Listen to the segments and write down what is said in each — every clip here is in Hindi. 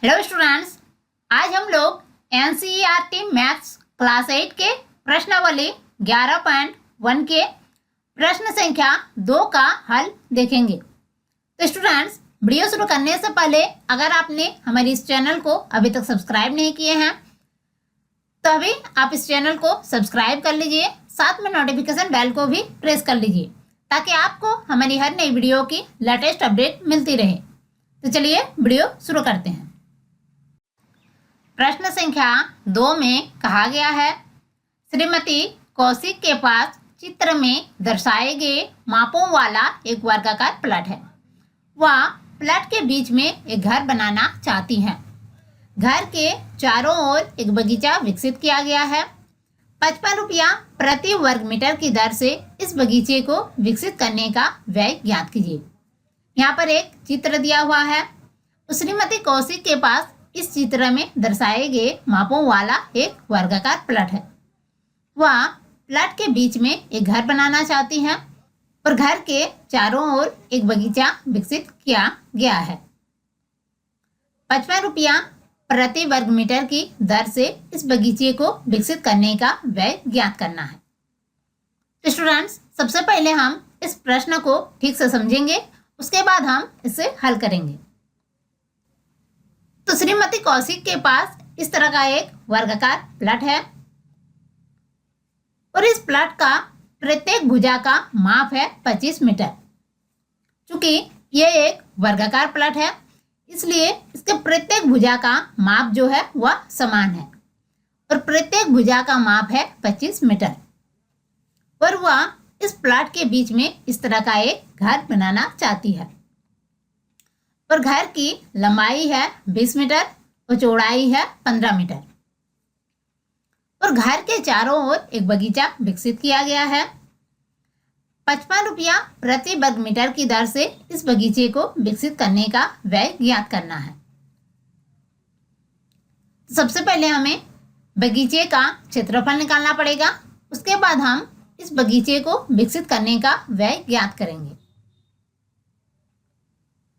हेलो स्टूडेंट्स, आज हम लोग एनसीईआरटी मैथ्स क्लास 8 के प्रश्नावली 11.1 के प्रश्न संख्या 2 का हल देखेंगे। तो स्टूडेंट्स, वीडियो शुरू करने से पहले अगर आपने हमारे इस चैनल को अभी तक सब्सक्राइब नहीं किए हैं तो अभी आप इस चैनल को सब्सक्राइब कर लीजिए, साथ में नोटिफिकेशन बेल को भी प्रेस कर लीजिए ताकि आपको हमारी हर नई वीडियो की लेटेस्ट अपडेट मिलती रहे। तो चलिए वीडियो शुरू करते हैं। प्रश्न संख्या 2 में कहा गया है, श्रीमती कौशिक के पास चित्र में दर्शाए गए मापों वाला एक वर्गाकार प्लॉट है। वह प्लॉट के बीच में एक घर बनाना चाहती हैं। घर के चारों ओर एक बगीचा विकसित किया गया है। 55 रुपया प्रति वर्ग मीटर की दर से इस बगीचे को विकसित करने का व्यय ज्ञात कीजिए। यहाँ पर एक चित्र दिया हुआ है। श्रीमती कौशिक के पास इस चित्र में दर्शाए गए मापों वाला एक वर्गाकार प्लॉट है। वह प्लॉट के बीच में एक घर बनाना चाहती हैं और घर के चारों ओर एक बगीचा विकसित किया गया है। 55 रुपया प्रति वर्ग मीटर की दर से इस बगीचे को विकसित करने का व्यय ज्ञात करना है। तो स्टूडेंट्स, सबसे पहले हम इस प्रश्न को ठीक से समझेंगे, उसके बाद हम इसे हल करेंगे। तो श्रीमती कौशिक के पास इस तरह का एक वर्गाकार प्लॉट है और इस प्लॉट का प्रत्येक भुजा का माप है 25 मीटर। चूंकि यह एक वर्गाकार प्लॉट है इसलिए इसके प्रत्येक भुजा का माप जो है वह समान है और प्रत्येक भुजा का माप है 25 मीटर और वह इस प्लॉट के बीच में इस तरह का एक घर बनाना चाहती है और घर की लंबाई है 20 मीटर और चौड़ाई है 15 मीटर और घर के चारों ओर एक बगीचा विकसित किया गया है। 55 रुपया प्रति वर्ग मीटर की दर से इस बगीचे को विकसित करने का व्यय ज्ञात करना है। सबसे पहले हमें बगीचे का क्षेत्रफल निकालना पड़ेगा, उसके बाद हम इस बगीचे को विकसित करने का व्यय ज्ञात करेंगे।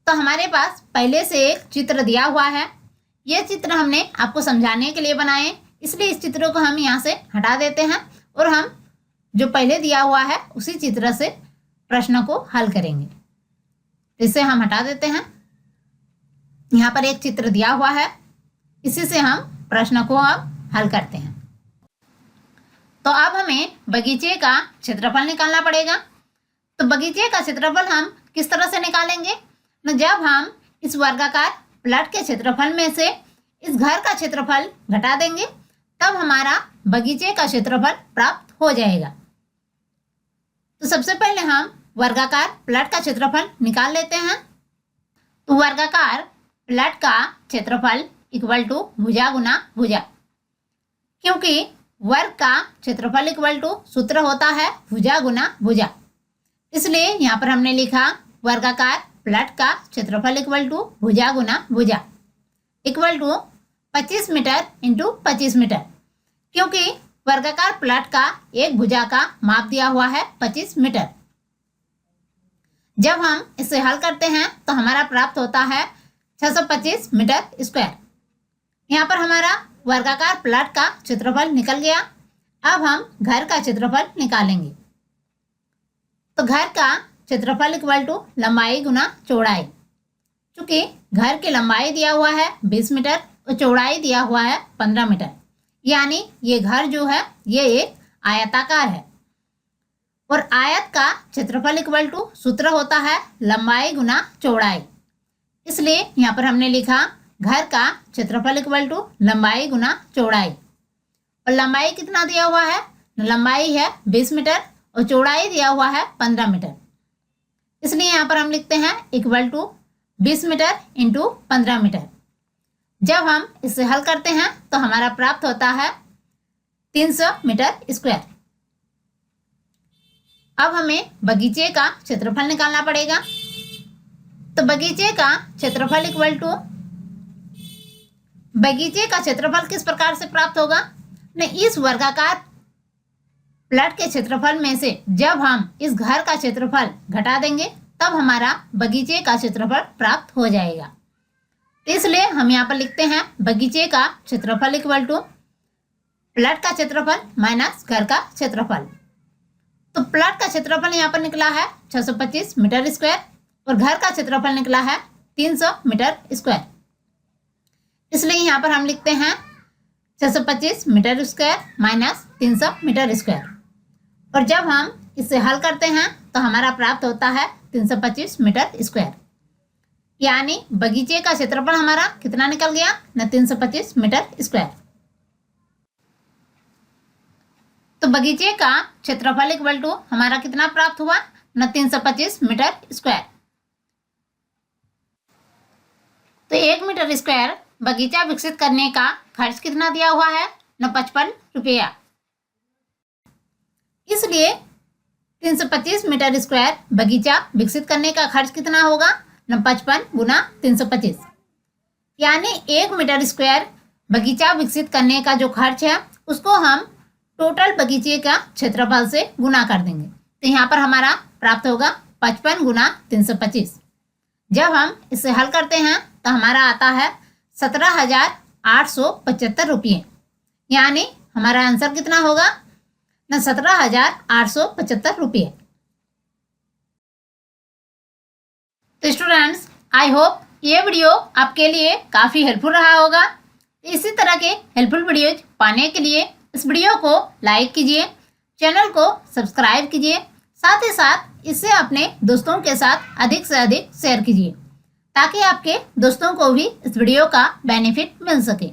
तो हमारे पास पहले से एक चित्र दिया हुआ है। यह चित्र हमने आपको समझाने के लिए बनाए, इसलिए इस चित्र को हम यहाँ से हटा देते हैं और हम जो पहले दिया हुआ है उसी चित्र से प्रश्न को हल करेंगे। इसे हम हटा देते हैं। यहाँ पर एक चित्र दिया हुआ है, इसी से हम प्रश्न को अब हल करते हैं। तो अब हमें बगीचे का क्षेत्रफल निकालना पड़ेगा। तो बगीचे का क्षेत्रफल हम किस तरह से निकालेंगे? जब हम इस वर्गाकार प्लॉट के क्षेत्रफल में से इस घर का क्षेत्रफल घटा देंगे तब हमारा बगीचे का क्षेत्रफल प्राप्त हो जाएगा। तो सबसे पहले हम वर्गाकार प्लॉट का क्षेत्रफल निकाल लेते हैं। तो वर्गाकार प्लॉट का क्षेत्रफल इक्वल टू भुजा गुना भुजा, क्योंकि वर्ग का क्षेत्रफल इक्वल टू सूत्र होता है भुजा गुना भुजा, इसलिए यहाँ पर हमने लिखा वर्गाकार प्लॉट का क्षेत्रफल इक्वल टू भुजा गुना भुजा equal to 25 metre into 25 metre, क्योंकि वर्गाकार प्लॉट का एक भुजा का माप दिया हुआ है 25 मीटर। जब हम इसे हल करते हैं तो हमारा प्राप्त होता है 625 मीटर स्क्वायर। यहाँ पर हमारा वर्गाकार प्लॉट का क्षेत्रफल निकल गया। अब हम घर का क्षेत्रफल निकालेंगे। तो घर का क्षेत्रफल इक्वल टू लंबाई गुना चौड़ाई, चूंकि घर की लंबाई दिया हुआ है 20 मीटर और चौड़ाई दिया हुआ है 15 मीटर, यानी ये घर जो है ये एक आयताकार है और आयत का क्षेत्रफल इक्वल टू सूत्र होता है लंबाई गुना चौड़ाई, इसलिए यहाँ पर हमने लिखा घर का क्षेत्रफल इक्वल टू लंबाई गुना चौड़ाई। और लंबाई कितना दिया हुआ है? लंबाई है 20 मीटर और चौड़ाई दिया हुआ है 15 मीटर, इसलिए यहाँ पर हम लिखते हैं equal to 20 metre into 15 metre. जब हम इसे हल करते हैं तो हमारा प्राप्त होता है 300 मीटर स्क्वायर। अब हमें बगीचे का क्षेत्रफल निकालना पड़ेगा। तो बगीचे का क्षेत्रफल इक्वल टू, बगीचे का क्षेत्रफल किस प्रकार से प्राप्त होगा? इस वर्गाकार प्लॉट के क्षेत्रफल में से जब हम इस घर का क्षेत्रफल घटा देंगे तब हमारा बगीचे का क्षेत्रफल प्राप्त हो जाएगा। तो इसलिए हम यहाँ पर लिखते हैं बगीचे का क्षेत्रफल इक्वल टू प्लॉट का क्षेत्रफल माइनस घर का क्षेत्रफल। तो प्लॉट का क्षेत्रफल यहाँ पर निकला है 625 मीटर स्क्वायर और घर का क्षेत्रफल निकला है 300 मीटर स्क्वायर। इसलिए यहाँ पर हम लिखते हैं 625 metre square minus 300 metre square. और जब हम इसे हल करते हैं तो हमारा प्राप्त होता है 325 मीटर स्क्वायर। यानी बगीचे का क्षेत्रफल हमारा कितना निकल गया न 325 मीटर स्क्वायर। तो बगीचे का क्षेत्रफल इक्वल टू हमारा कितना प्राप्त हुआ न 325 मीटर स्क्वायर। तो 1 मीटर स्क्वायर बगीचा विकसित करने का खर्च कितना दिया हुआ है न 55 रुपया। इसलिए 325 मीटर स्क्वायर बगीचा विकसित करने का खर्च कितना होगा न 55 गुना 325। यानी 1 मीटर स्क्वायर बगीचा विकसित करने का जो खर्च है उसको हम टोटल बगीचे का क्षेत्रफल से गुना कर देंगे। तो यहाँ पर हमारा प्राप्त होगा 55 गुना 325। जब हम इसे हल करते हैं तो हमारा आता है 17,875 रुपये। यानी हमारा आंसर कितना होगा न 17,875 रुपये। तो स्टूडेंट्स, आई होप ये वीडियो आपके लिए काफ़ी हेल्पफुल रहा होगा। इसी तरह के हेल्पफुल वीडियोज पाने के लिए इस वीडियो को लाइक कीजिए, चैनल को सब्सक्राइब कीजिए, साथ ही साथ इसे अपने दोस्तों के साथ अधिक से अधिक शेयर कीजिए ताकि आपके दोस्तों को भी इस वीडियो का बेनिफिट मिल सके।